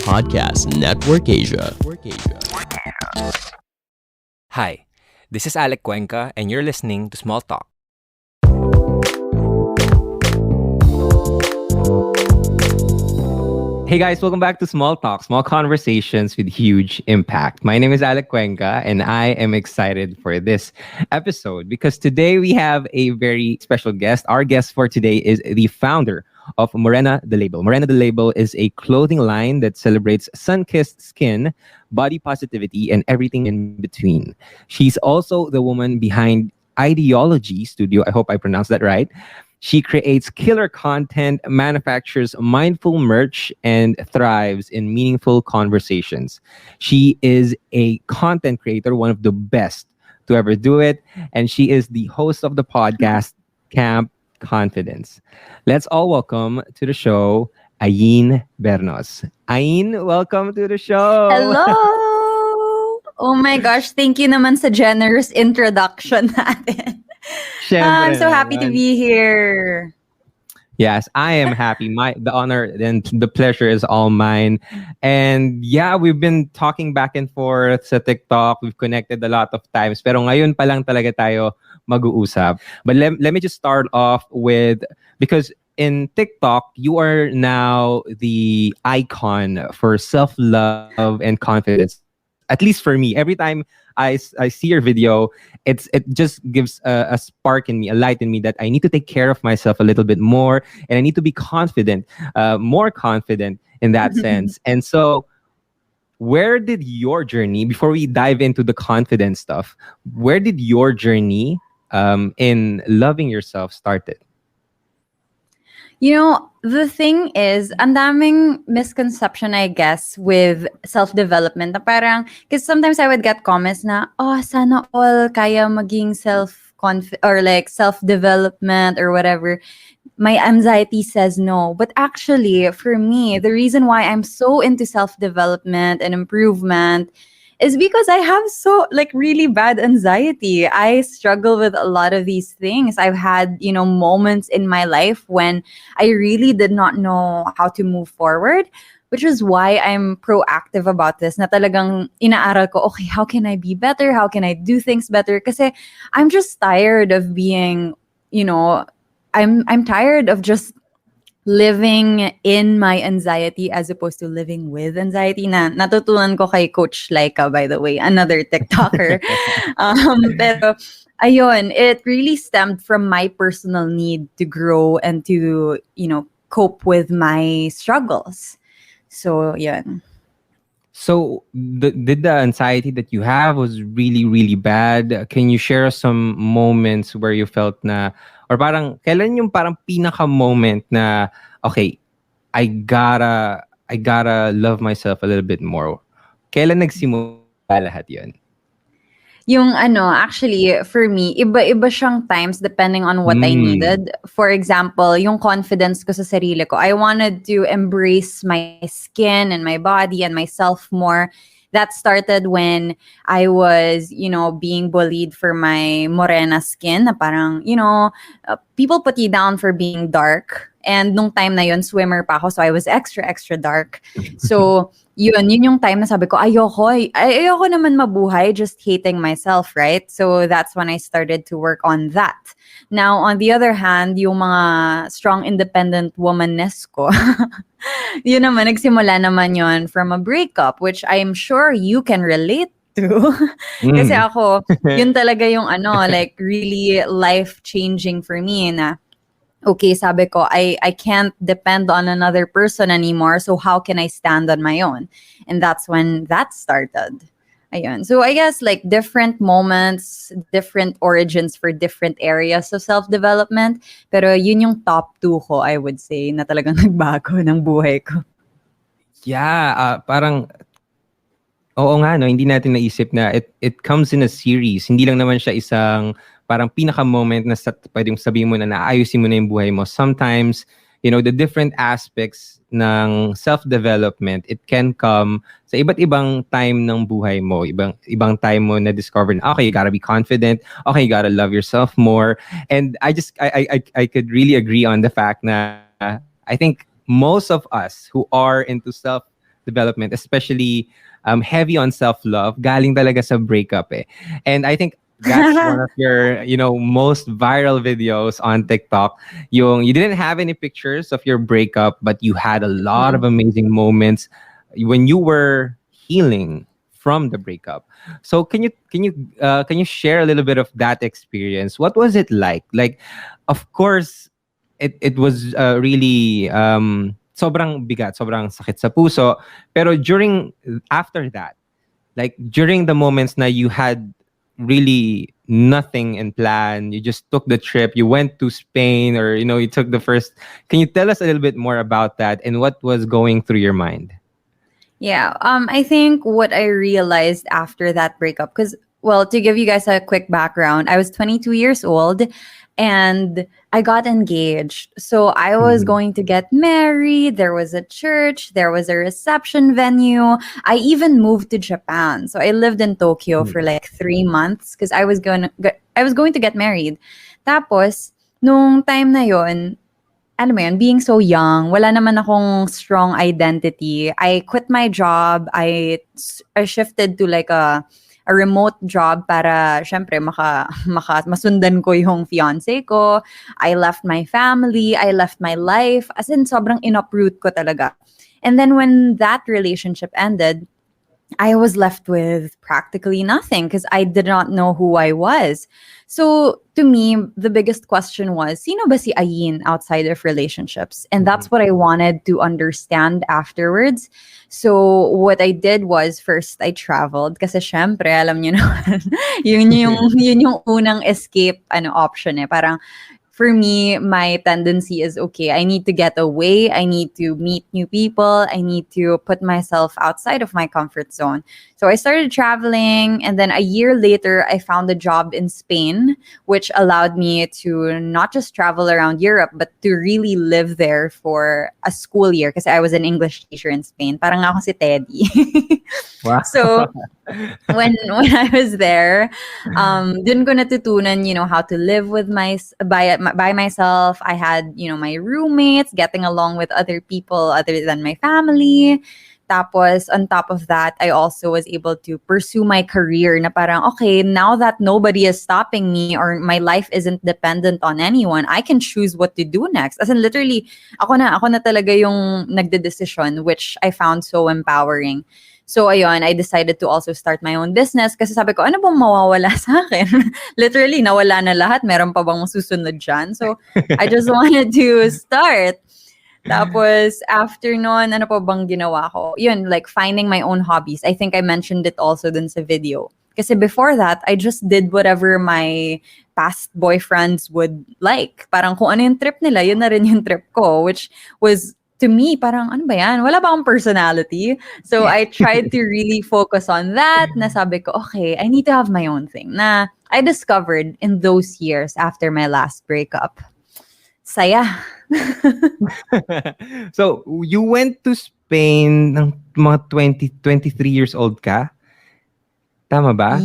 Podcast Network Asia. Hi, this is Alec Cuenca, and you're listening to Small Talk. Hey guys, welcome back to Small Talk, small conversations with huge impact. My name is Alec Cuenca, and I am excited for this episode because today we have a very special guest. Our guest for today is the founder of Morena the Label. Morena the Label is a clothing line that celebrates sun-kissed skin, body positivity, and everything in between. She's also the woman behind Ideology Studio. I hope I pronounced that right. She creates killer content, manufactures mindful merch, and thrives in meaningful conversations. She is a content creator, one of the best to ever do it, and she is the host of the podcast Camp Confidence. Let's all welcome to the show Ayin Bernos. Ayin, welcome to the show. Hello! Oh my gosh, thank you naman sa generous introduction natin. I'm so happy to be here. Yes, I am happy. The honor and the pleasure is all mine. And yeah, we've been talking back and forth sa TikTok. We've connected a lot of times. Pero ngayon pa lang talaga tayo mag-uusap. But let me just start off with, because in TikTok, you are now the icon for self-love and confidence. At least for me, every time I see your video, it just gives a spark in me, a light in me that I need to take care of myself a little bit more, and I need to be confident, more confident in that sense. And so, where did your journey, before we dive into the confidence stuff, where did your journey in loving yourself started? You know, the thing is, ang daming misconception, I guess, with self-development. Na parang, because sometimes I would get comments na, oh, sana all kaya maging or like self-development or whatever. My anxiety says no. But actually, for me, the reason why I'm so into self-development and improvement is because I have really bad anxiety. I struggle with a lot of these things. I've had, moments in my life when I really did not know how to move forward, which is why I'm proactive about this. Na talagang inaaral ko, okay, how can I be better? How can I do things better? Kasi I'm just tired of being, I'm tired of just living in my anxiety as opposed to living with anxiety. Na natutunan ko kay Coach Laika, by the way, another TikToker. Pero ayun, it really stemmed from my personal need to grow and to, cope with my struggles. So, yun. So, did the anxiety that you have was really, really bad? Can you share some moments where you felt na, or parang, kailan yung parang pinaka-moment na, okay, I gotta love myself a little bit more? Kailan nagsimula lahat yun? Yung actually, for me, iba-iba siyang times depending on what I needed. For example, yung confidence ko sa sarili ko. I wanted to embrace my skin and my body and myself more. That started when I was, being bullied for my morena skin. Na parang, people put you down for being dark. And nung time na yun, swimmer pa ako. So I was extra, extra dark. So yun yung time na sabi ko, ayoko naman mabuhay, just hating myself, right? So that's when I started to work on that. Now, on the other hand, yung mga strong, independent womanness ko, yun naman, nagsimula naman yun from a breakup, which I'm sure you can relate to. Kasi ako, yun talaga yung like really life-changing for me na, okay, sabi ko, I can't depend on another person anymore, so how can I stand on my own? And that's when that started. Ayun. So I guess like different moments, different origins for different areas of self-development. Pero yun yung top 2 ko, I would say, na talagang nagbago ng buhay ko. Yeah, parang, oo nga, no, hindi natin naisip na it comes in a series. Hindi lang naman siya isang parang pinaka-moment na pwedeng sabihin mo na naayusin mo na yung buhay mo. Sometimes, the different aspects ng self-development, it can come sa iba't ibang time ng buhay mo. Ibang time mo na discover na, okay, you gotta be confident. Okay, you gotta love yourself more. And I could really agree on the fact na I think most of us who are into self development, especially heavy on self love, galing talaga sa breakup eh. And I think that's one of your, most viral videos on TikTok. You didn't have any pictures of your breakup, but you had a lot of amazing moments when you were healing from the breakup. So can you share a little bit of that experience? What was it like? Like, of course, it was really sobrang bigat, sobrang sakit sa puso. Pero after that, like during the moments na you had really nothing in plan, you just took the trip, you went to Spain, or you took the first. Can you tell us a little bit more about that and what was going through your mind? Yeah, I think what I realized after that breakup, because, well, to give you guys a quick background, I was 22 years old and I got engaged. So I was going to get married. There was a church, there was a reception venue. I even moved to Japan. So I lived in Tokyo for like 3 months because I was going to get married. Tapos, nung time na yon, ano mo yun, being so young, wala naman akong strong identity. I quit my job. I shifted to like a remote job para syempre masundan ko yung fiance ko. I left my family, I left my life. As in, sobrang in-uproot ko talaga. And then when that relationship ended, I was left with practically nothing because I did not know who I was. So to me, the biggest question was, sino ba si Ayin outside of relationships? And that's what I wanted to understand afterwards. So what I did was, first I traveled kasi syempre, alam niyo naman, yun yung unang escape option eh. Parang for me, my tendency is, okay, I need to get away. I need to meet new people. I need to put myself outside of my comfort zone. So I started traveling. And then a year later, I found a job in Spain, which allowed me to not just travel around Europe, but to really live there for a school year. Because I was an English teacher in Spain. Parang ako si Teddy. Wow. So when I was there, dun ko natutunan, how to live with by myself. I had, my roommates, getting along with other people other than my family. Tapos, on top of that, I also was able to pursue my career na parang, okay, now that nobody is stopping me or my life isn't dependent on anyone, I can choose what to do next. As in, literally, ako na talaga yung nagde-decision, which I found so empowering. So, ayun, I decided to also start my own business kasi sabi ko, ano bang mawawala sa akin? Literally, nawala na lahat. Meron pa bang susunod dyan? So, I just wanted to start. Tapos, after nun, ano pa bang ginawa ko? Yun, like finding my own hobbies. I think I mentioned it also dun sa video. Kasi before that, I just did whatever my past boyfriends would like. Parang kung ano yung trip nila, yun na rin yung trip ko. Which was, to me, parang ano ba yan? Wala ba akong personality? So I tried to really focus on that. Nasabi ko, okay, I need to have my own thing. Na I discovered in those years after my last breakup. Saya. So, you went to Spain ng mga 23 years old ka? Tama ba?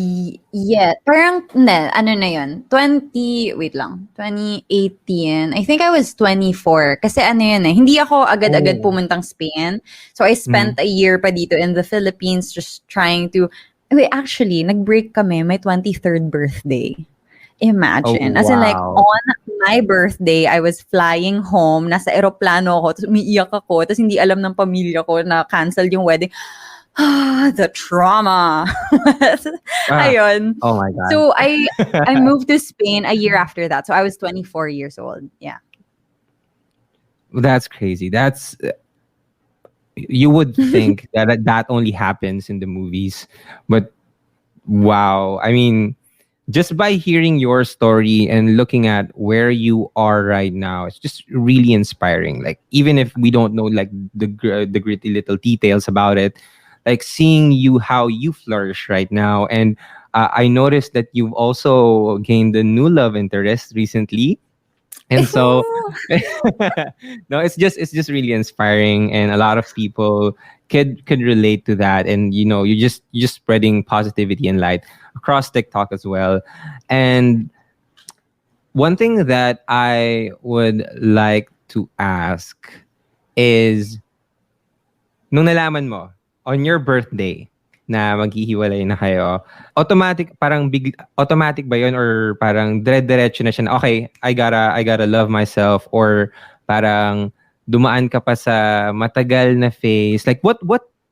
Yeah. Parang, ano na yun? 2018. I think I was 24. Kasi ano yun eh, hindi ako agad-agad pumuntang Spain. So I spent a year pa dito in the Philippines just trying to... Wait, actually, nag-break kami my 23rd birthday. Imagine. Oh, As in like, wow. on my birthday, I was flying home. Nasa eroplano ako. Tapos umiiyak ako. Tapos hindi alam ng pamilya ko na cancel yung wedding. The trauma. Ayun. Oh my God. So I moved to Spain a year after that. So I was 24 years old. Yeah. That's crazy. You would think that only happens in the movies. But wow. I mean, just by hearing your story and looking at where you are right now, it's just really inspiring. Like, even if we don't know like the gritty little details about it, like seeing how you flourish right now. And I noticed that you've also gained a new love interest recently. And so no, it's just really inspiring, and a lot of people could relate to that. And you're just spreading positivity and light across TikTok as well. And one thing that I would like to ask is nung nalaman mo on your birthday na maghihiwalay na kayo, automatic ba yun or parang dire-diretso na siya na, okay, I gotta love myself, or parang dumaan ka pa sa matagal na phase? Like what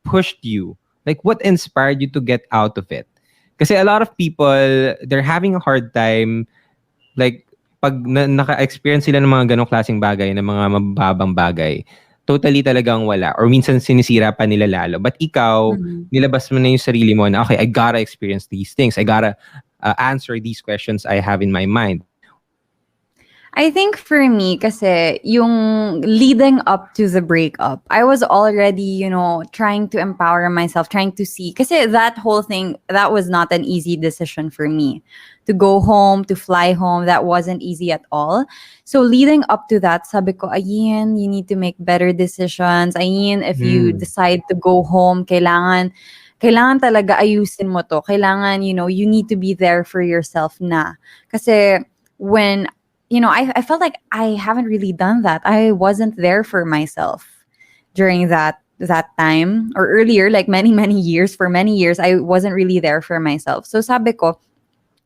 pushed you? Like what inspired you to get out of it? Kasi a lot of people, they're having a hard time, like pag naka-experience sila ng mga ganong klaseng bagay, ng mga mababang bagay, totally talagang wala. Or minsan sinisira pa nila lalo. But ikaw, nilabas mo na yung sarili mo na, okay, I gotta experience these things. I gotta answer these questions I have in my mind. I think for me, kasi yung leading up to the breakup, I was already, trying to empower myself, trying to see. Kasi that whole thing, that was not an easy decision for me. To go home, to fly home, that wasn't easy at all. So leading up to that, sabi ko, ayin, you need to make better decisions. Ayin, if you decide to go home, kailangan talaga ayusin mo to. Kailangan, you need to be there for yourself na. Kasi when I felt like I haven't really done that. I wasn't there for myself during that time, or earlier, like many, many years. For many years, I wasn't really there for myself. So sabi ko,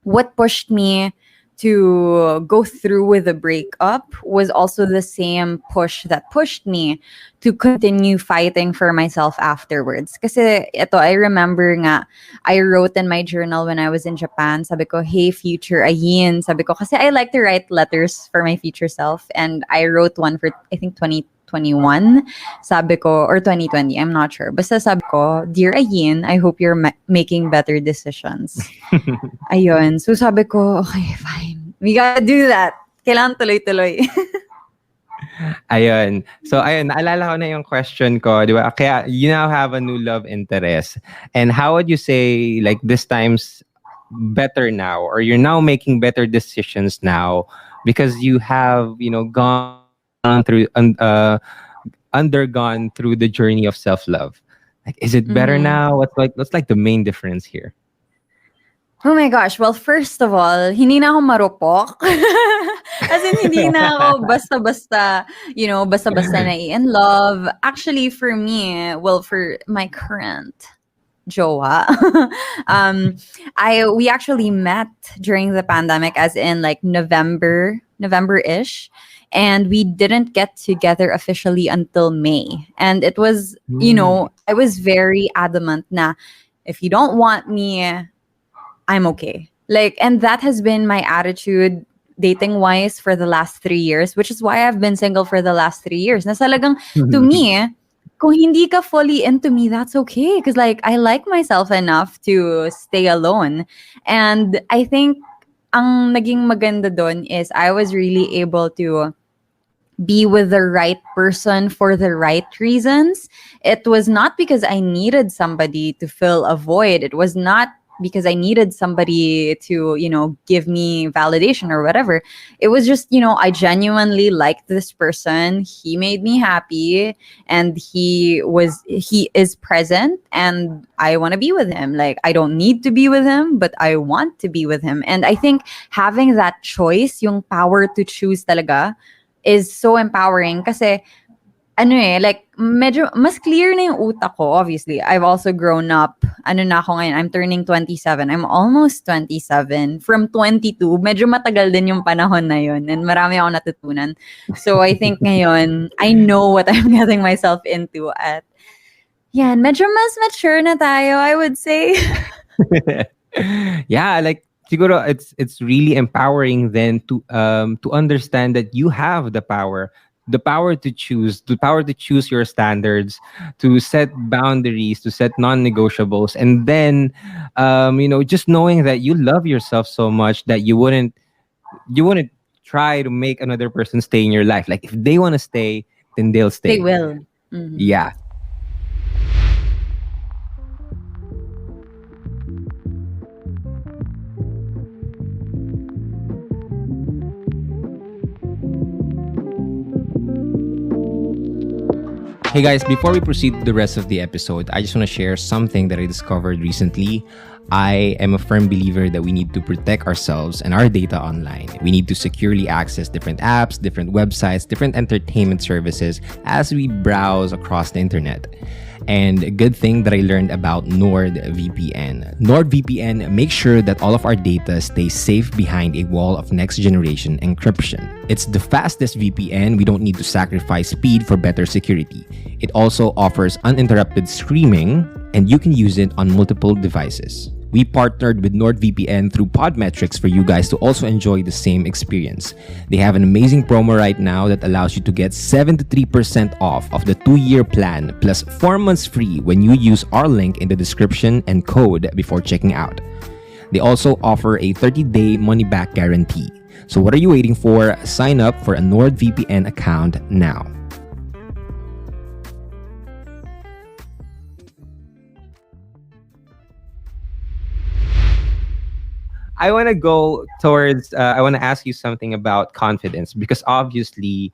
what pushed me to go through with the breakup was also the same push that pushed me to continue fighting for myself afterwards. Kasi ito, I remember nga, I wrote in my journal when I was in Japan, sabi ko, hey future Ayin, sabi ko, kasi I like to write letters for my future self, and I wrote one for, I think, 2021, sabi ko, or 2020, I'm not sure. Basta sabi ko, dear Ayin, I hope you're making better decisions. Ayun. So sabi ko, okay, fine. We gotta do that. Kailangan tuloy-tuloy. Ayun. So, ayun, naalala ko na yung question ko, di ba? Kaya, you now have a new love interest. And how would you say, like, this time's better now, or you're now making better decisions now because you have, gone through, undergone through the journey of self-love? Like, is it better now? What's like the main difference here? Oh my gosh. Well, first of all, hindi na ako marupok. As in, hindi na ako basta-basta, basta-basta na in love. Actually, for me, well, for my current jowa, we actually met during the pandemic, as in like November-ish. And we didn't get together officially until May. And it was, I was very adamant na, if you don't want me, I'm okay. Like, and that has been my attitude dating-wise for the last 3 years, which is why I've been single for the last 3 years. Na talagang, to me, kung hindi ka fully into me, that's okay. Because like, I like myself enough to stay alone. And I think, ang naging maganda dun is I was really able to be with the right person for the right reasons. It was not because I needed somebody to fill a void. It was not because I needed somebody to, give me validation or whatever. It was just, I genuinely liked this person. He made me happy, and he is present, and I want to be with him. Like, I don't need to be with him, but I want to be with him. And I think having that choice, yung power to choose talaga, is so empowering. Kasi like, medyo mas clear na yung utak ko. Obviously, I've also grown up. Na ako ngayon? I'm turning 27. I'm almost 27. From 22, medyo matagal din yung panahon na yun. And marami ako natutunan. So I think ngayon, I know what I'm getting myself into. At yan, medyo mas mature na tayo, I would say. Yeah, like, siguro it's really empowering then to understand that you have the power to choose your standards, to set boundaries, to set non-negotiables, and then just knowing that you love yourself so much that you wouldn't try to make another person stay in your life. Like, if they want to stay, then they'll stay. They will. Mm-hmm. Yeah. Hey guys, before we proceed to the rest of the episode, I just want to share something that I discovered recently. I am a firm believer that we need to protect ourselves and our data online. We need to securely access different apps, different websites, different entertainment services as we browse across the internet. And a good thing that I learned about NordVPN. NordVPN makes sure that all of our data stays safe behind a wall of next generation encryption. It's the fastest VPN. We don't need to sacrifice speed for better security. It also offers uninterrupted streaming, and you can use it on multiple devices. We partnered with NordVPN through Podmetrics for you guys to also enjoy the same experience. They have an amazing promo right now that allows you to get 73% off of the 2-year plan plus 4 months free when you use our link in the description and code before checking out. They also offer a 30-day money-back guarantee. So what are you waiting for? Sign up for a NordVPN account now. I want to go towards, I want to ask you something about confidence because obviously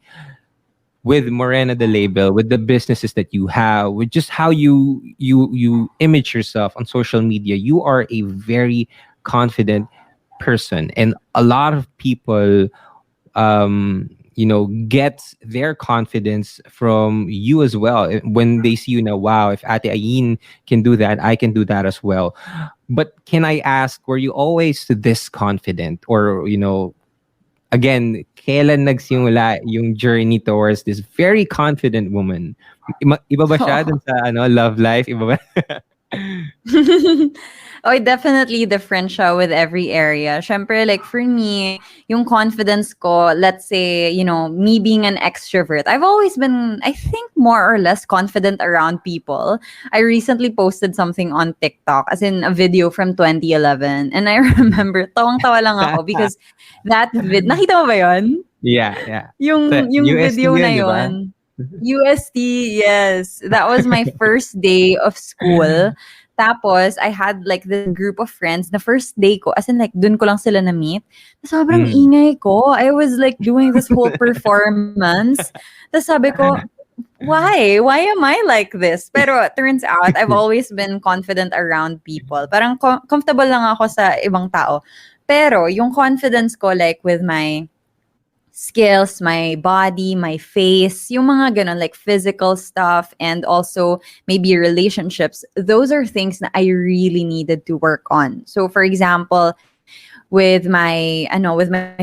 with Morena the label, with the businesses that you have, with just how you image yourself on social media, you are a very confident person. And a lot of people, get their confidence from you as well. When they see you now, wow, if Ate Ayin can do that, I can do that as well. But can I ask, were you always this confident? Or, again, kailan nagsimula yung journey towards this very confident woman? Iba ba siya dun sa love life? Iba ba? Oh, definitely different siya with every area. Syempre, like for me, yung confidence ko, let's say, me being an extrovert, I've always been, I think, more or less confident around people. I recently posted something on TikTok, as in a video from 2011. And I remember, tawang-tawa lang ako because nakita mo ba yun? Yeah. Yung UST video na yun, yun. UST, yes. That was my first day of school. Tapos, I had like this group of friends. The first day ko, as in like, dun ko lang sila na-meet. Sobrang ingay ko. I was like doing this whole performance. Tapos sabi ko, why? Why am I like this? Pero it turns out, I've always been confident around people. Parang comfortable lang ako sa ibang tao. Pero yung confidence ko, like with my skills, my body, my face, yung mga ganun, like physical stuff, and also maybe relationships, those are things that I really needed to work on. So for example, with my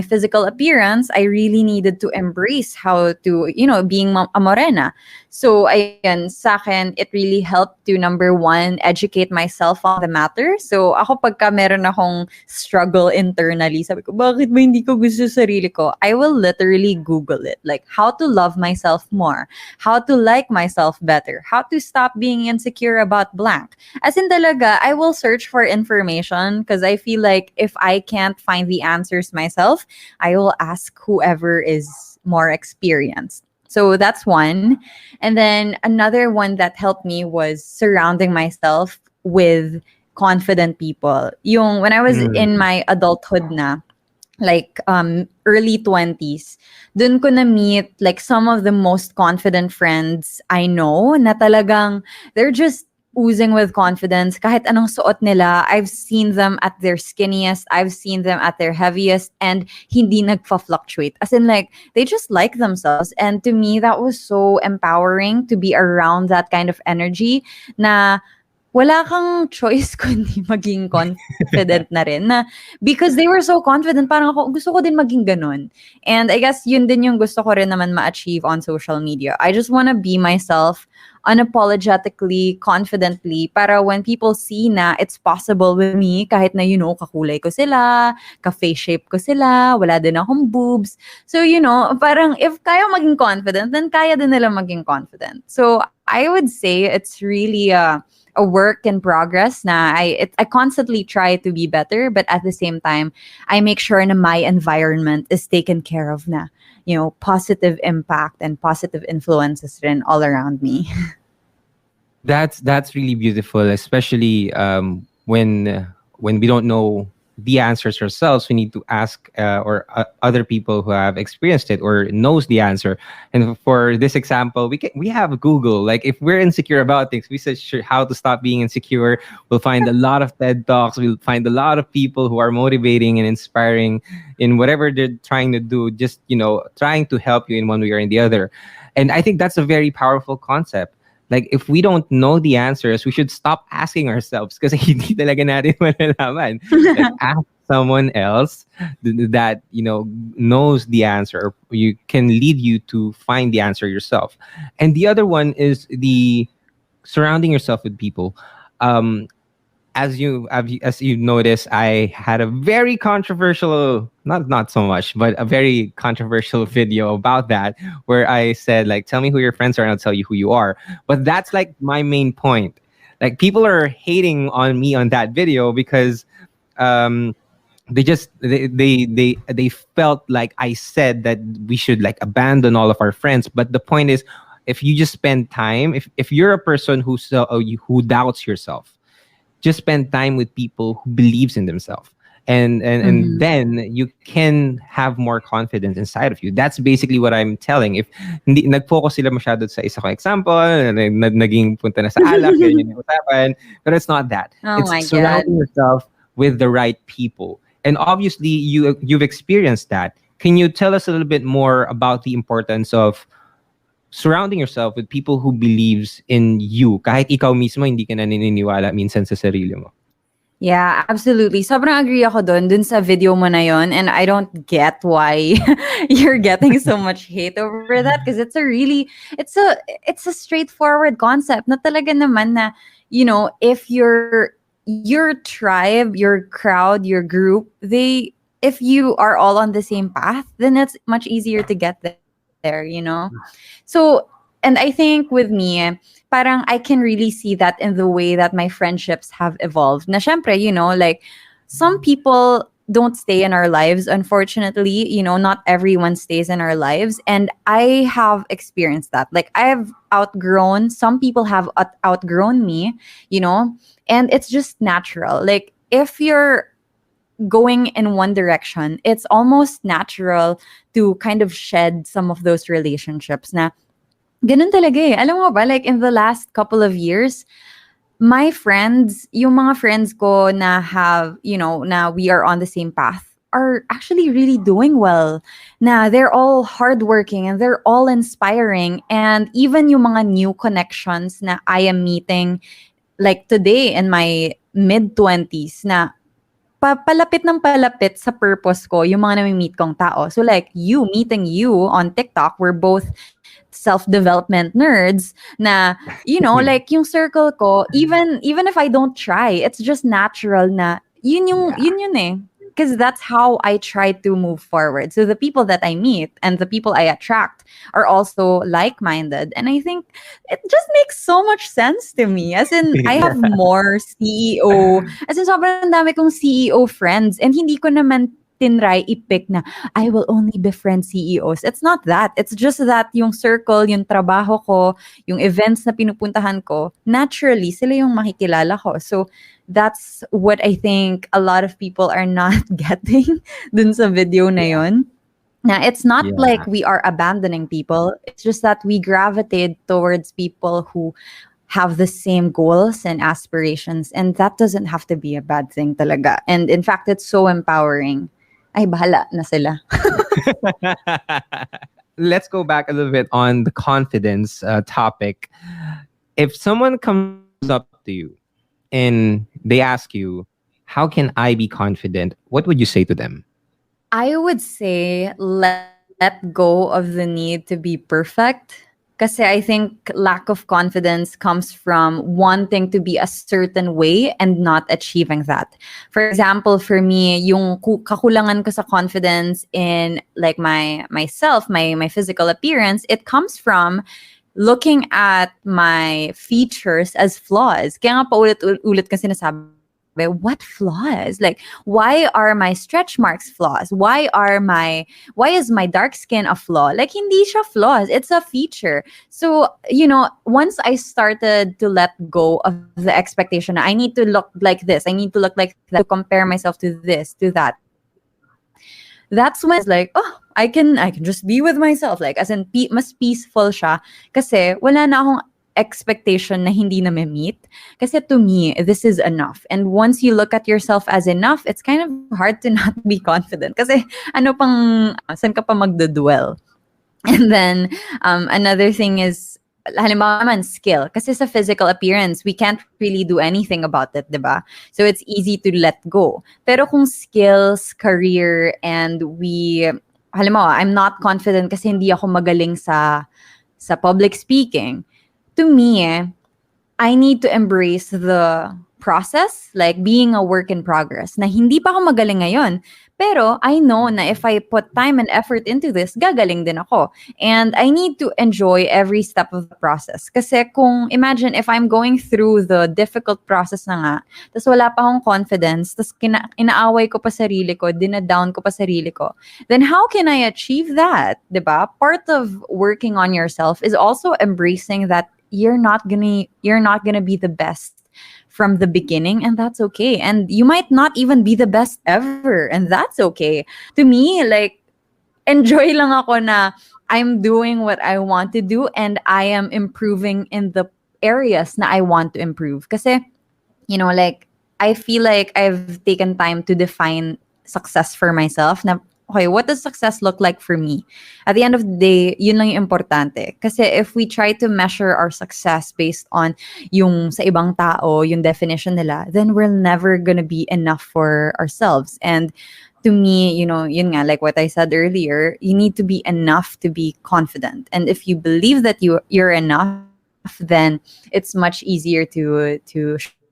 physical appearance, I really needed to embrace how to, being a morena. So, ayan, sa akin, it really helped to, number one, educate myself on the matter. So, ako pagka meron akong struggle internally, sabi ko, bakit ba hindi ko gusto sa sarili ko? I will literally Google it. Like, how to love myself more, how to like myself better, how to stop being insecure about blank. As in talaga, I will search for information because I feel like if I can't find the answers myself, I will ask whoever is more experienced. So that's one. And then another one that helped me was surrounding myself with confident people. Yung when I was in my adulthood na, like early 20s, dun ko na meet like some of the most confident friends I know na talagang they're just oozing with confidence. Kahit anong suot nila, I've seen them at their skinniest, I've seen them at their heaviest, and hindi nagfa-fluctuate. As in like, they just like themselves. And to me, that was so empowering to be around that kind of energy na wala kang choice kundi maging confident na rin. Na, because they were so confident, parang ako, gusto ko din maging ganun. And I guess yun din yung gusto ko rin naman ma-achieve on social media. I just wanna be myself unapologetically, confidently, para when people see na it's possible with me, kahit na, kakulay ko sila, ka-face shape ko sila, wala din akong boobs. So, parang if kaya maging confident, then kaya din nila maging confident. So, I would say it's really a work in progress na I constantly try to be better, but at the same time, I make sure na my environment is taken care of na. Positive impact and positive influences rin all around me. That's really beautiful, especially when we don't know the answers ourselves. We need to ask other people who have experienced it or knows the answer. And for this example, we have Google. Like if we're insecure about things, we search how to stop being insecure. We'll find a lot of TED talks. We'll find a lot of people who are motivating and inspiring in whatever they're trying to do. Just trying to help you in one way or in the other. And I think that's a very powerful concept. Like, if we don't know the answers, we should stop asking ourselves kasi hindi talaga natin malalaman. Like, ask someone else that, knows the answer, or you can lead you to find the answer yourself. And the other one is the surrounding yourself with people. As you notice, I had a very controversial, not so much, but a very controversial video about that, where I said, like, tell me who your friends are and I'll tell you who you are. But that's like my main point. Like, people are hating on me on that video because they felt like I said that we should like abandon all of our friends. But the point is, if you just spend time, if you're a person who doubts yourself, just spend time with people who believes in themselves, and then you can have more confidence inside of you. That's basically what I'm telling. If hindi nag-focus sila masyado sa isa ko example, naging punta na sa alak, ganyan yung usapan, but it's not that. Oh It's my surrounding yourself with the right people. And obviously you've experienced that. Can you tell us a little bit more about the importance of surrounding yourself with people who believes in you, kahit ikaw mismo hindi ka naniniwala minsan sa sarili mo? Yeah, absolutely. Sobrang agree ako dun sa video mo na yon, and I don't get why you're getting so much hate over that, because it's a straightforward concept. Na talaga naman na, if your tribe, your crowd, your group, if you are all on the same path, then it's much easier to get there. So, and I think with me, parang I can really see that in the way that my friendships have evolved. Na syempre, like, some people don't stay in our lives, unfortunately. Not everyone stays in our lives. And I have experienced that. Like, some people have outgrown me, and it's just natural. Like, if you're going in one direction, it's almost natural to kind of shed some of those relationships. Na ganun talaga eh. Alam mo ba, like, in the last couple of years, my friends, yung mga friends ko na na we are on the same path, are actually really doing well. Na they're all hardworking and they're all inspiring. And even yung mga new connections na I am meeting, like today in my mid-20s, na palapit ng palapit sa purpose ko yung mga nami-meet kong tao. So like, meeting you on TikTok, we're both self-development nerds na, like, yung circle ko, even if I don't try, it's just natural na yun eh. Because that's how I try to move forward. So the people that I meet and the people I attract are also like-minded. And I think it just makes so much sense to me. As in, I have more CEO. As in, sobrang dami kong CEO friends. And hindi ko naman tinry i-pick na, I will only befriend CEOs. It's not that. It's just that yung circle, yung trabaho ko, yung events na pinupuntahan ko, naturally, sila yung makikilala ko. So, that's what I think a lot of people are not getting dun sa video na yun. Now, it's not like we are abandoning people. It's just that we gravitate towards people who have the same goals and aspirations. And that doesn't have to be a bad thing talaga. And in fact, it's so empowering. Ay, bahala na sila. Let's go back a little bit on the confidence topic. If someone comes up to you and they ask you, how can I be confident? What would you say to them? I would say let go of the need to be perfect. Kasi I think lack of confidence comes from wanting to be a certain way and not achieving that. For example, for me, yung kakulangan ko sa confidence in like myself, my physical appearance, it comes from looking at my features as flaws. Kaya nga paulit-ulit kasi sinasabi what flaws? Like, why are my stretch marks flaws? Why is my dark skin a flaw? Like, hindi siya flaws. It's a feature. So, once I started to let go of the expectation, I need to look like this, I need to look like that, to compare myself to this, to that. That's when it's like, oh, I can just be with myself. Like, as in, mas peaceful siya. Kasi wala na akong expectation na hindi na meet. Kasi to me, this is enough. And once you look at yourself as enough, it's kind of hard to not be confident. Kasi saan ka pa magdudwell? And then another thing is, halimbawa naman, skill. Kasi sa physical appearance, we can't really do anything about it, diba? So it's easy to let go. Pero kung skills, career, and halimbawa, I'm not confident kasi hindi ako magaling sa public speaking. To me, I need to embrace the process, like being a work in progress, na hindi pa ako magaling ngayon. Pero I know na if I put time and effort into this, gagaling din ako. And I need to enjoy every step of the process. Kasi imagine if I'm going through the difficult process na nga, tas wala pa akong confidence, tas inaaway ko pa sarili ko, dinadown ko pa sarili ko, then how can I achieve that? Diba? Part of working on yourself is also embracing that you're not gonna be the best from the beginning, and that's okay. And you might not even be the best ever, and that's okay. To me, like, enjoy lang ako na I'm doing what I want to do and I am improving in the areas na I want to improve. Kasi, like, I feel like I've taken time to define success for myself na, okay, what does success look like for me? At the end of the day, yun lang yung importante. Kasi if we try to measure our success based on yung sa ibang tao, yung definition nila, then we're never gonna be enough for ourselves. And to me, yun nga, like what I said earlier, you need to be enough to be confident. And if you believe that you're enough, then it's much easier to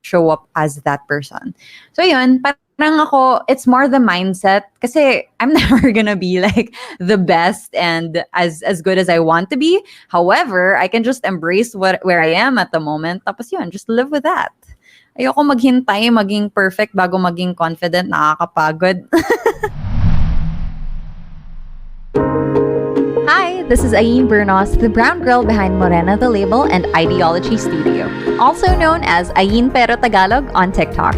show up as that person. So yun, parang ako, it's more the mindset. Kasi I'm never gonna be like the best and as good as I want to be. However, I can just embrace where I am at the moment. Tapos yun, just live with that. Ayoko maghintay, maging perfect bago maging confident. Nakakapagod. Hi, this is Ayin Bernos, the brown girl behind Morena the Label and Ideology Studio, also known as Ayin Pero Tagalog on TikTok.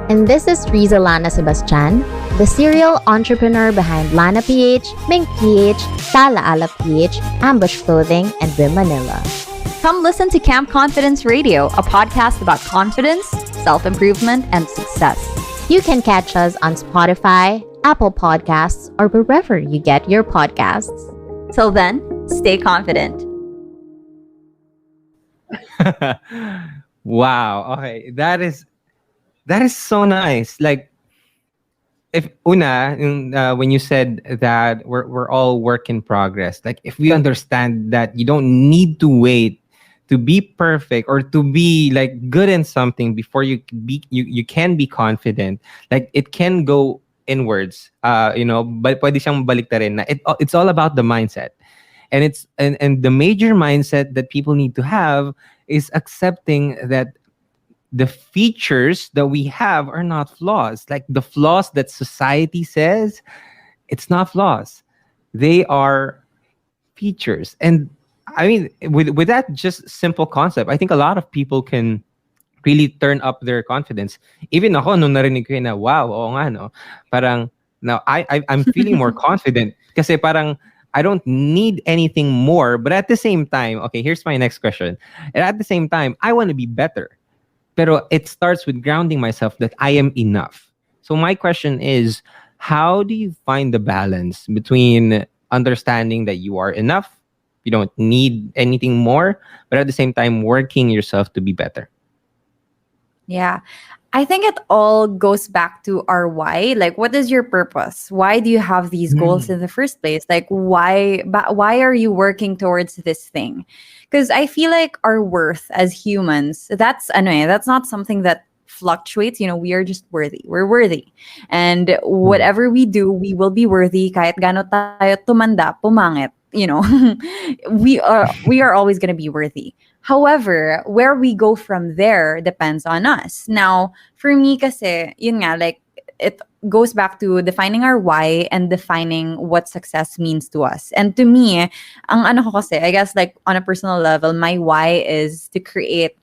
And this is Riza Lana Sebastian, the serial entrepreneur behind Lana PH, Mink PH, Sala Ala PH, Ambush Clothing, and Bim Manila. Come listen to Camp Confidence Radio, a podcast about confidence, self-improvement, and success. You can catch us on Spotify, Apple Podcasts, or wherever you get your podcasts. Till then, stay confident. Wow. Okay. That is so nice. Like, when you said that we're all work in progress, like if we understand that you don't need to wait to be perfect or to be like good in something before you can be confident. Like it can go inwards. But pwede siyang baliktarin na it's all about the mindset. And it's and the major mindset that people need to have is accepting that the features that we have are not flaws. Like the flaws that society says, it's not flaws. They are features. And I mean, with that just simple concept, I think a lot of people can really turn up their confidence. Even ako, nung narinig ko yun na, wow, oo nga, no? Parang, now I'm feeling more confident kasi parang I don't need anything more. But at the same time, okay, here's my next question. And at the same time, I want to be better. Pero it starts with grounding myself that I am enough. So my question is, how do you find the balance between understanding that you are enough, you don't need anything more, but at the same time working yourself to be better? Yeah. I think it all goes back to our why. Like, what is your purpose? Why do you have these goals in the first place? Like, why are you working towards this thing? Because I feel like our worth as humans, that's not something that fluctuates. We are just worthy. We're worthy. And whatever we do, we will be worthy. Kahit gaano tayo tumanda, pumangit, we are always going to be worthy. However, where we go from there depends on us. Now, for me kasi, yun nga, like, it goes back to defining our why and defining what success means to us. And to me, ang ano ko kasi, I guess like on a personal level, my why is to create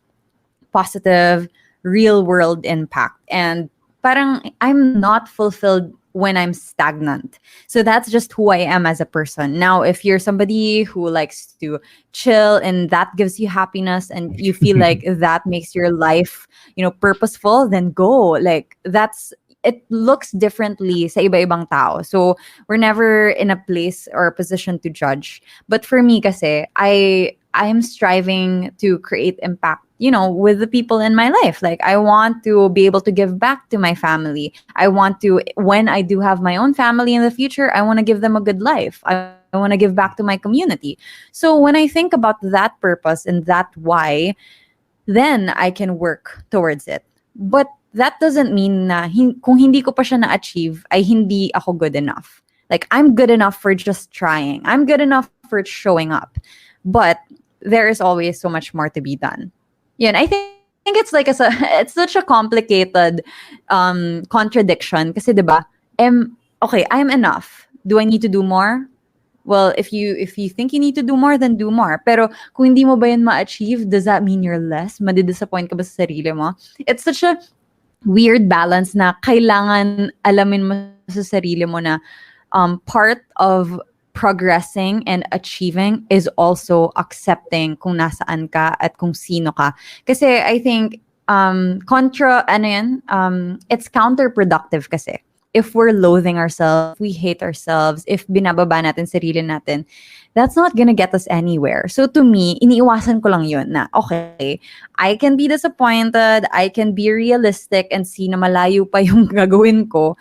positive, real world impact. And parang I'm not fulfilled when I'm stagnant. So that's just who I am as a person. Now, if you're somebody who likes to chill and that gives you happiness and you feel like that makes your life, purposeful, then go. Like it looks differently sa iba-ibang tao. So we're never in a place or a position to judge. But for me kasi, I am striving to create impact, with the people in my life. Like I want to be able to give back to my family. I want to, when I do have my own family in the future, I want to give them a good life. I want to give back to my community. So when I think about that purpose and that why, then I can work towards it. But that doesn't mean na kung hindi ko pa siya na-achieve, ay hindi ako good enough. Like I'm good enough for just trying. I'm good enough for showing up. But there is always so much more to be done. Yeah, and I think it's like it's such a complicated contradiction. Kasi diba, okay, I'm enough. Do I need to do more? Well, if you think you need to do more, then do more. Pero kung hindi mo ba yun ma-achieve, does that mean you're less? Madidisappoint ka ba sa sarili mo? It's such a weird balance na kailangan alamin mo sa sarili mo na part of progressing and achieving is also accepting kung nasaan ka at kung sino ka. Kasi I think it's counterproductive kasi. If we're loathing ourselves, we hate ourselves, if binababa natin sarili natin, that's not gonna get us anywhere. So to me, iniiwasan ko lang yun na, okay, I can be disappointed, I can be realistic and see na malayo pa yung gagawin ko.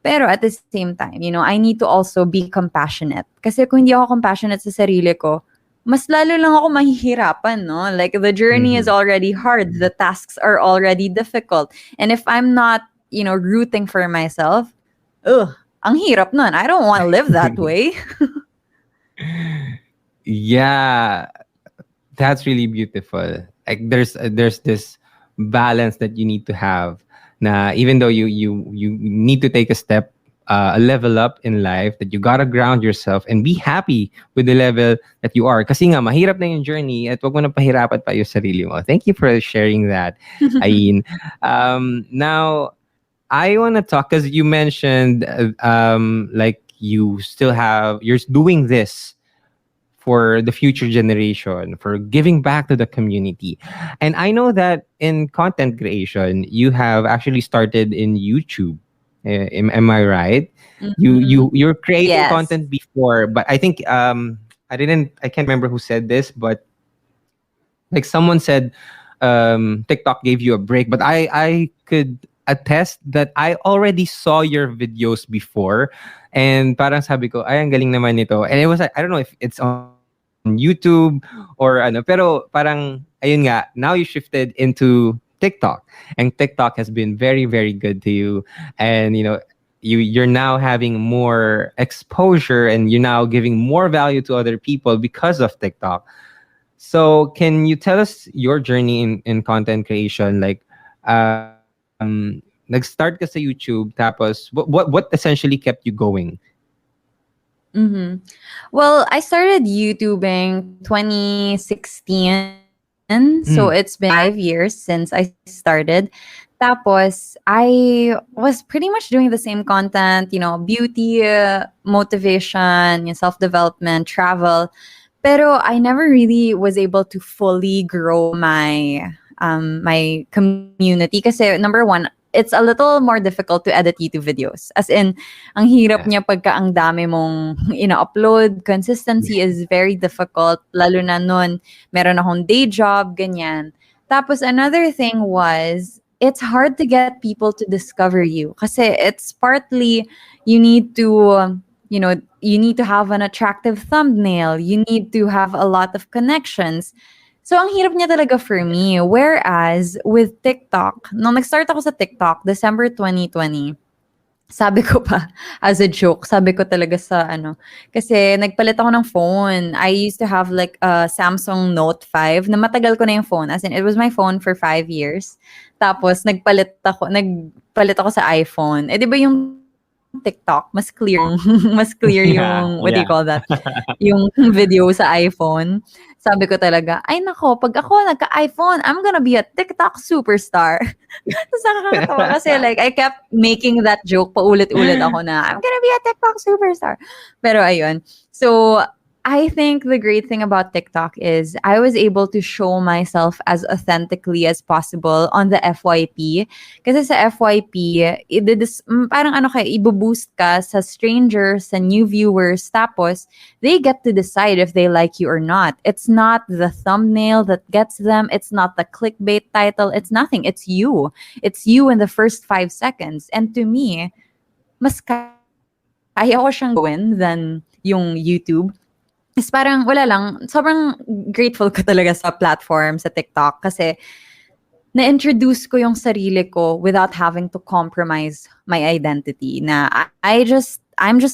Pero at the same time, I need to also be compassionate. Kasi kung hindi ako compassionate sa sarili ko, mas lalo lang ako mahihirapan, no? Like the journey is already hard. The tasks are already difficult. And if I'm not, rooting for myself, ang hirap nun. I don't want to live that way. Yeah, that's really beautiful. Like there's this balance that you need to have. Na even though you need to take a step, a level up in life, that you gotta ground yourself and be happy with the level that you are. Kasi nga, mahirap na yung journey at wag mo na pahirapan pa yung sarili mo. Thank you for sharing that, Ayin. Now, I want to talk, because you mentioned like you're doing this for the future generation, for giving back to the community. And I know that in content creation, you have actually started in YouTube. Am I right? Mm-hmm. You're creating Yes. content before, but I think I can't remember who said this, but like someone said TikTok gave you a break, but I could attest that I already saw your videos before, and parang sabi ko, ay, ang galing naman nito. And it was, I don't know if it's on YouTube or ano, pero parang, ayun nga, now you shifted into TikTok, and TikTok has been very, very good to you. And, you're now having more exposure, and you're now giving more value to other people because of TikTok. So can you tell us your journey in content creation? Like, nag-start ka sa YouTube, tapos what essentially kept you going? Mm-hmm. Well, I started YouTubing 2016. So it's been 5 years since I started. Tapos, I was pretty much doing the same content, beauty, motivation, self-development, travel. Pero I never really was able to fully grow my my community. Kasi number one, it's a little more difficult to edit YouTube videos. As in, ang hirap niya pagka ang dami mong upload. Consistency is very difficult. Lalo na nun, meron akong day job, ganyan. Tapos another thing was, it's hard to get people to discover you. Kasi it's partly, you need to have an attractive thumbnail. You need to have a lot of connections. So, ang hirap niya talaga for me. Whereas, with TikTok, nung nag-start ako sa TikTok, December 2020, sabi ko pa, as a joke, sabi ko talaga sa ano, kasi nagpalit ako ng phone. I used to have like a Samsung Note 5 na matagal ko na yung phone. As in, it was my phone for 5 years. Tapos, nagpalit ako sa iPhone. Eh, di ba yung TikTok, mas clear, mas clear Yeah, yung, what do you yeah. call that? Yung video sa iPhone. Sabi ko talaga, ay nako, pag ako nagka-iPhone, I'm gonna be a TikTok superstar. Tapos nakakatawa kasi like, I kept making that joke paulit-ulit ako na, I'm gonna be a TikTok superstar. Pero ayun. So, I think the great thing about TikTok is I was able to show myself as authentically as possible on the FYP. Kasi sa FYP, parang ano kayo, ibuboost ka sa strangers, sa new viewers, tapos they get to decide if they like you or not. It's not the thumbnail that gets them. It's not the clickbait title. It's nothing. It's you. It's you in the first 5 seconds. And to me, mas kaya ko siyang gawin than yung YouTube. Is parang wala lang, sobrang grateful ko talaga sa platform, sa TikTok, kasi na-introduce ko yung sarili ko without having to compromise my identity. Na I'm just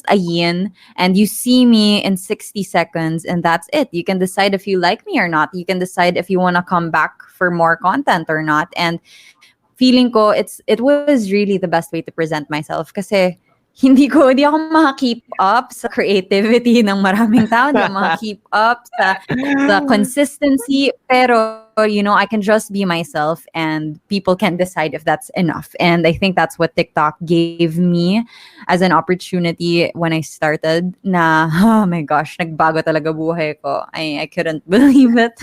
a yin, and you see me in 60 seconds and that's it. You can decide if you like me or not. You can decide if you want to come back for more content or not. And feeling ko it was really the best way to present myself, kasi hindi ako maka-keep up sa creativity ng maraming tao, hindi ako maka-keep up sa consistency, pero I can just be myself and people can decide if that's enough. And I think that's what TikTok gave me as an opportunity when I started, na oh my gosh, nagbago talaga buhay ko. I couldn't believe it.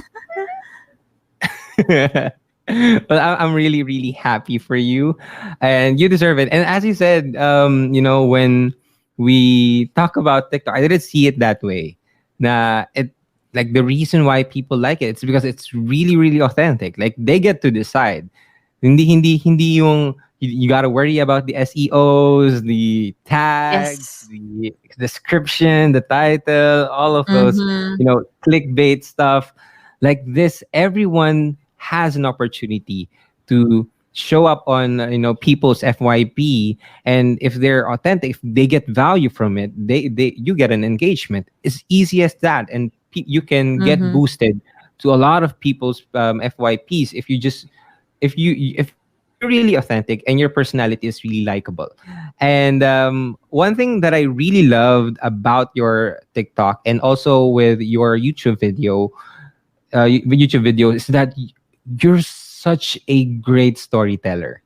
Well, I'm really, really happy for you, and you deserve it. And as you said, when we talk about TikTok, I didn't see it that way. Na it like the reason why people like it, it's because it's really, really authentic. Like they get to decide. Hindi yung you gotta worry about the SEOs, the tags, Yes. the description, the title, all of those, Mm-hmm. clickbait stuff. Like this, everyone has an opportunity to show up on people's FYP, and if they're authentic, if they get value from it, you get an engagement. It's easy as that, and you can get Mm-hmm. boosted to a lot of people's FYPs if you're really authentic and your personality is really likable. And one thing that I really loved about your TikTok and also with your YouTube video is that you're such a great storyteller,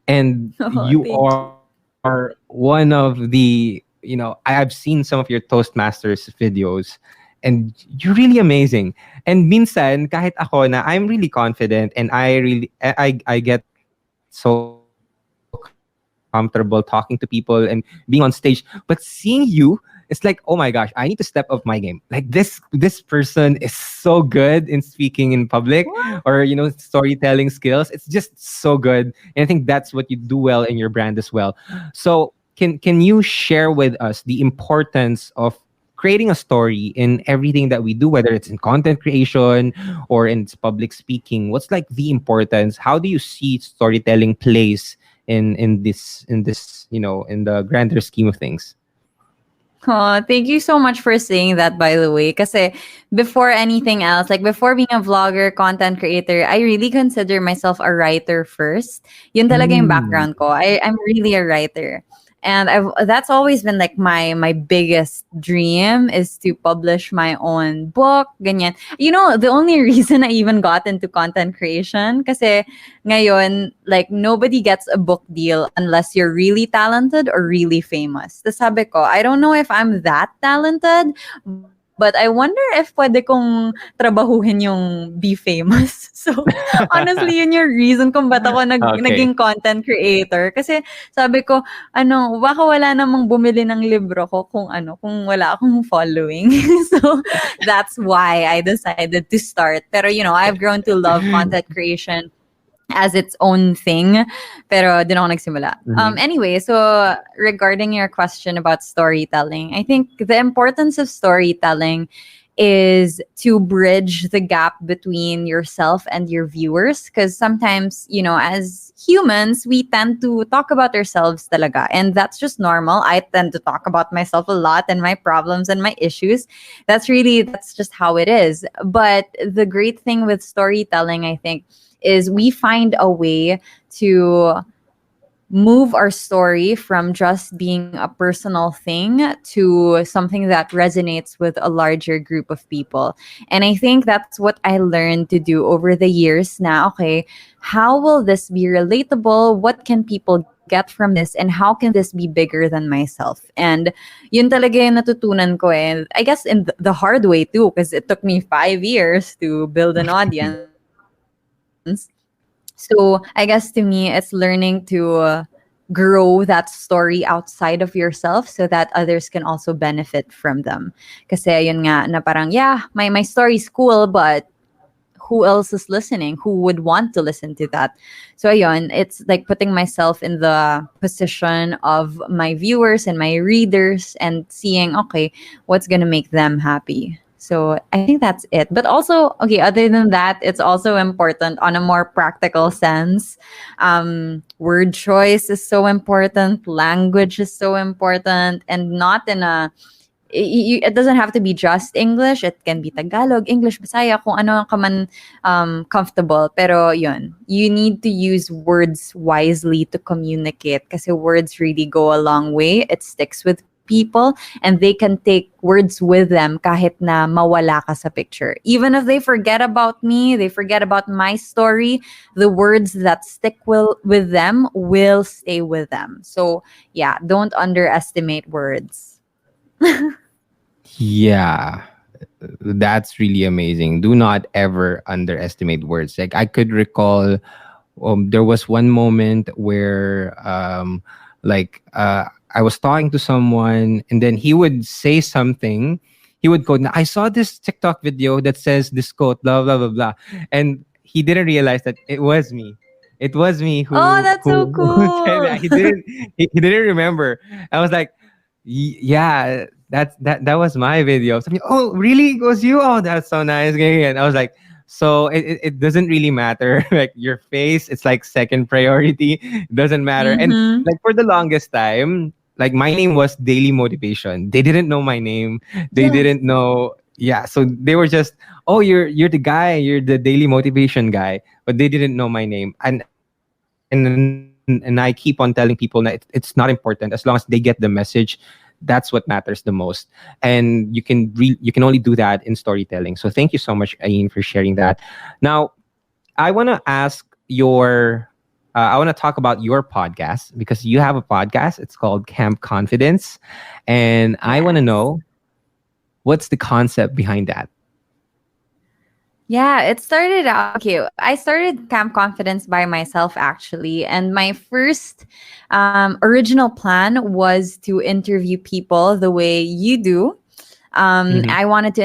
and Oh, you thank you. are one of the I've seen some of your Toastmasters videos, and you're really amazing. And minsan kahit ako na I'm really confident and I get so comfortable talking to people and being on stage, but seeing you, it's like, oh my gosh, I need to step up my game. Like this person is so good in speaking in public, or storytelling skills. It's just so good, and I think that's what you do well in your brand as well. So can you share with us the importance of creating a story in everything that we do, whether it's in content creation or in public speaking? What's like the importance? How do you see storytelling plays in the grander scheme of things? Oh, thank you so much for saying that, by the way. Kasi before anything else, like before being a vlogger, content creator, I really consider myself a writer first. Yun talaga yung Mm. background ko. I'm really a writer. And that's always been like my biggest dream, is to publish my own book, ganyan. The only reason I even got into content creation, kasi ngayon, like, nobody gets a book deal unless you're really talented or really famous. Tapos sabi ko, I don't know if I'm that talented, but I wonder if pwede kong trabahuhin yung be famous. So, honestly, yun yung reason kung ba't ako Okay. naging content creator. Kasi sabi ko, baka wala namang bumili ng libro ko kung wala akong following. So, that's why I decided to start. Pero, I've grown to love content creation as its own thing, pero din ako nagsimula. Anyway, so regarding your question about storytelling, I think the importance of storytelling is to bridge the gap between yourself and your viewers. Because sometimes, as humans, we tend to talk about ourselves talaga. And that's just normal. I tend to talk about myself a lot and my problems and my issues. That's just how it is. But the great thing with storytelling, I think, is we find a way to move our story from just being a personal thing to something that resonates with a larger group of people. And I think that's what I learned to do over the years now. Okay, how will this be relatable? What can people get from this? And how can this be bigger than myself? And yun talaga yung natutunan ko eh. I guess in the hard way too, because it took me 5 years to build an audience. So I guess to me, it's learning to grow that story outside of yourself so that others can also benefit from them. Kasi yun nga, na parang, yeah, my story's cool, but who else is listening? Who would want to listen to that? So ayun, it's like putting myself in the position of my viewers and my readers and seeing, okay, what's gonna make them happy. So I think that's it. But also, okay, other than that, it's also important on a more practical sense. Word choice is so important. Language is so important. And not in it doesn't have to be just English. It can be Tagalog, English, Bisaya, kung ano ka man comfortable. Pero yun, you need to use words wisely to communicate kasi words really go a long way. It sticks with people and they can take words with them kahit na mawala ka sa picture. Even if they forget about me, they forget about my story, the words that stick with them will stay with them. So yeah, don't underestimate words. Yeah, that's really amazing. Do not ever underestimate words. Like I could recall, there was one moment where, I was talking to someone, and then he would say something. He would go, "I saw this TikTok video that says this quote, blah blah blah blah," and he didn't realize that it was me. It was me Oh, that's so who said cool. that. He didn't remember. I was like, yeah, that was my video. So, oh, really? It was you? Oh, that's so nice. And I was like, so it doesn't really matter. Like your face, it's like second priority. It doesn't matter. And Mm-hmm. like for the longest time, like my name was Daily Motivation. They didn't know my name. They Yes. didn't know. Yeah, so they were just, oh, you're the guy. You're the Daily Motivation guy. But they didn't know my name. And I keep on telling people that it's not important as long as they get the message. That's what matters the most, and you can only do that in storytelling. So thank you so much, Ayin, for sharing that. Now I want to ask I want to talk about your podcast because you have a podcast. It's called Camp Confidence, and I want to Yes. know what's the concept behind that. Yeah, it started out. Okay, I started Camp Confidence by myself actually, and my first original plan was to interview people the way you do. Mhm. I wanted to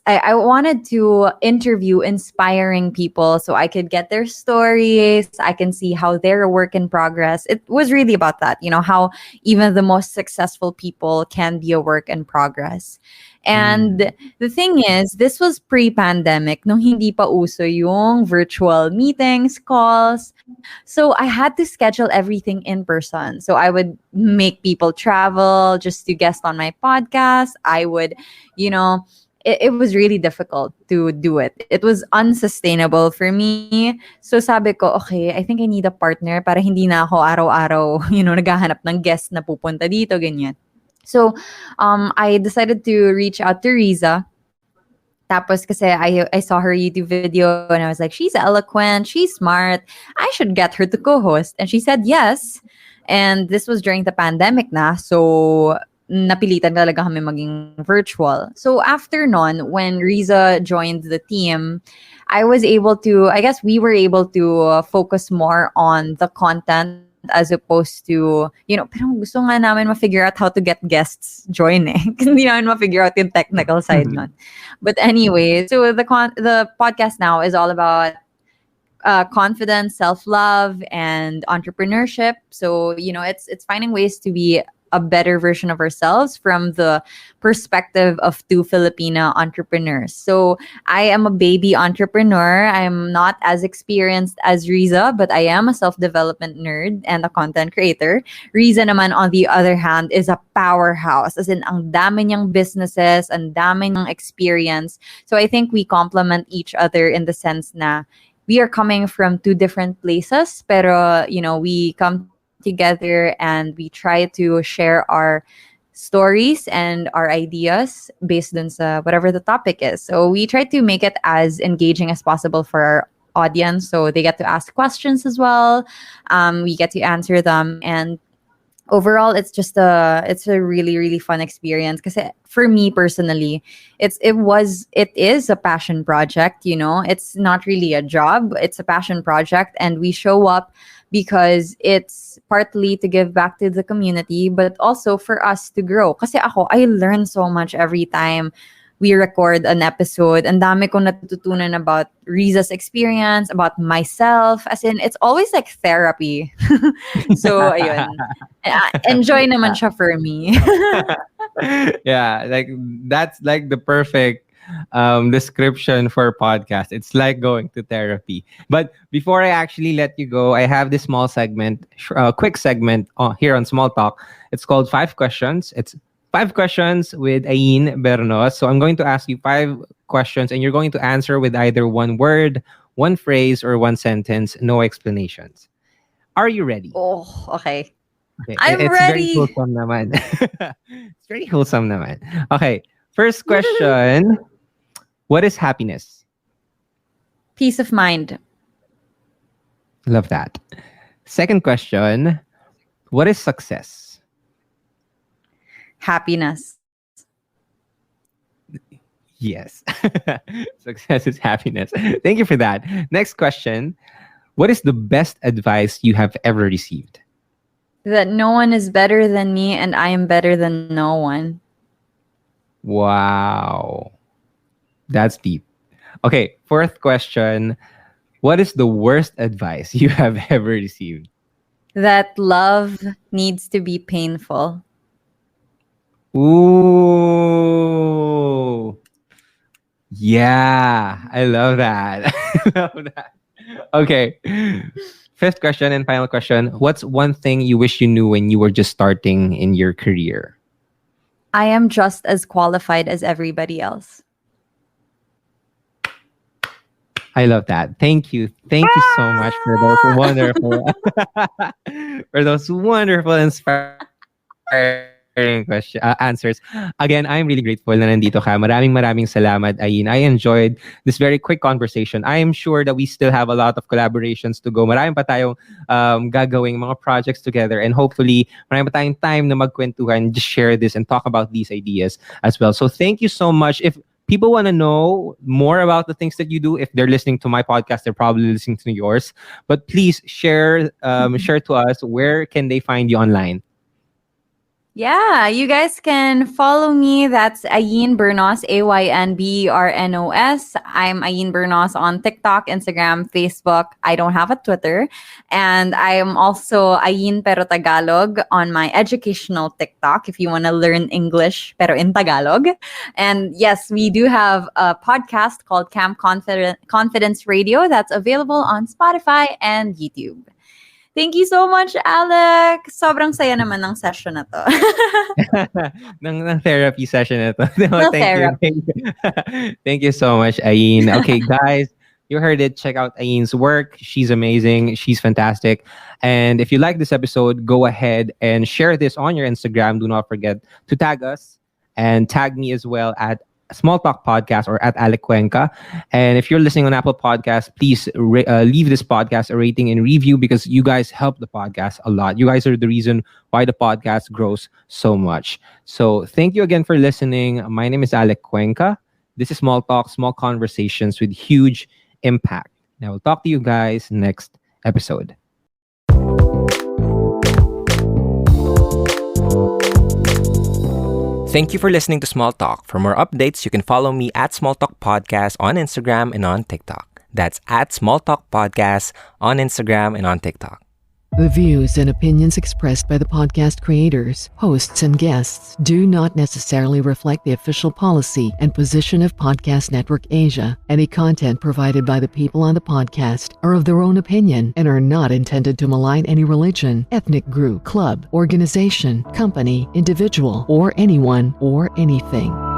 I wanted to interview inspiring people so I could get their stories. I can see how they're a work in progress. It was really about that, how even the most successful people can be a work in progress. Mm. And the thing is, this was pre-pandemic, nung hindi pa uso yung virtual meetings, calls. So I had to schedule everything in person. So I would make people travel just to guest on my podcast. I would, you know, it was really difficult to do it. It was unsustainable for me. So sabi ko, okay, I think I need a partner para hindi na ako araw-araw, naghahanap ng guest na pupunta dito, ganyan. So I decided to reach out to Riza. Tapos kasi I saw her YouTube video and I was like, she's eloquent, she's smart. I should get her to co-host. And she said yes. And this was during the pandemic na. So napilitan talaga kami maging virtual. So after nun, when Riza joined the team, I guess we were able to focus more on the content as opposed to, pero gusto nga namin ma-figure out how to get guests join eh. Hindi namin ma-figure out yung technical side nun. But anyway, so the podcast now is all about confidence, self-love, and entrepreneurship. So, it's finding ways to be a better version of ourselves from the perspective of two Filipina entrepreneurs. So I am a baby entrepreneur. I'm not as experienced as Riza, but I am a self-development nerd and a content creator. Riza naman, on the other hand, is a powerhouse. As in, ang dami niyang businesses, ang dami niyang experience. So I think we complement each other in the sense na we are coming from two different places, pero, we come together and we try to share our stories and our ideas based on whatever the topic is. So we try to make it as engaging as possible for our audience. So they get to ask questions as well. We get to answer them, and overall it's a really really fun experience, because for me personally, it is a passion project. It's not really a job, it's a passion project, and we show up because it's partly to give back to the community, but also for us to grow. Kasi I learn so much every time we record an episode. Ang dami kong natututunan about Riza's experience, about myself. As in, it's always like therapy. So, ayun. Enjoy naman siya for me. Yeah, like that's like the perfect description for a podcast. It's like going to therapy. But before I actually let you go, I have this small segment, quick segment here on Small Talk. It's called 5 Questions. It's 5 questions with Ayin Bernos. So I'm going to ask you 5 questions, and you're going to answer with either one word, one phrase, or one sentence. No explanations. Are you ready? Oh, okay. Okay. I'm it's ready. Very wholesome naman. It's very wholesome naman. Okay. First question. What is happiness? Peace of mind. Love that. Second question. What is success? Happiness. Yes. Success is happiness. Thank you for that. Next question. What is the best advice you have ever received? That no one is better than me and I am better than no one. Wow. That's deep. Okay, fourth question. What is the worst advice you have ever received? That love needs to be painful. Ooh. Yeah, I love that. I love that. Okay. Fifth question and final question. What's one thing you wish you knew when you were just starting in your career? I am just as qualified as everybody else. I love that. Thank you. Thank you so much for those wonderful inspiring answers. Again, I'm really grateful na nandito ka. Maraming salamat, Ayin. I enjoyed this very quick conversation. I am sure that we still have a lot of collaborations to go. Marami pa tayong gagawing mga projects together, and hopefully marami pa tayong time na magkwentuhan, just share this and talk about these ideas as well. So thank you so much. If people want to know more about the things that you do, if they're listening to my podcast, they're probably listening to yours. But please share to us, where can they find you online? Yeah, you guys can follow me. That's Ayin Bernos, AYNBERNOS. I'm Ayin Bernos on TikTok, Instagram, Facebook. I don't have a Twitter. And I am also Ayin Pero Tagalog on my educational TikTok if you want to learn English pero in Tagalog. And yes, we do have a podcast called Camp Confidence Radio that's available on Spotify and YouTube. Thank you so much, Alec. Sobrang saya naman ng session na to. ng therapy session na to. Thank you. Thank you so much, Ayin. Okay, guys, you heard it. Check out Ayin's work. She's amazing. She's fantastic. And if you like this episode, go ahead and share this on your Instagram. Do not forget to tag us and tag me as well at Small Talk Podcast or at Alec Cuenca. And if you're listening on Apple Podcasts, please leave this podcast a rating and review, because you guys help the podcast a lot. You guys are the reason why the podcast grows so much. So thank you again for listening. My name is Alec Cuenca. This is Small Talk, small conversations with huge impact. And I will talk to you guys next episode. Thank you for listening to Small Talk. For more updates, you can follow me at Small Talk Podcast on Instagram and on TikTok. That's at Small Talk Podcast on Instagram and on TikTok. The views and opinions expressed by the podcast creators, hosts, and guests do not necessarily reflect the official policy and position of Podcast Network Asia. Any content provided by the people on the podcast are of their own opinion and are not intended to malign any religion, ethnic group, club, organization, company, individual, or anyone or anything.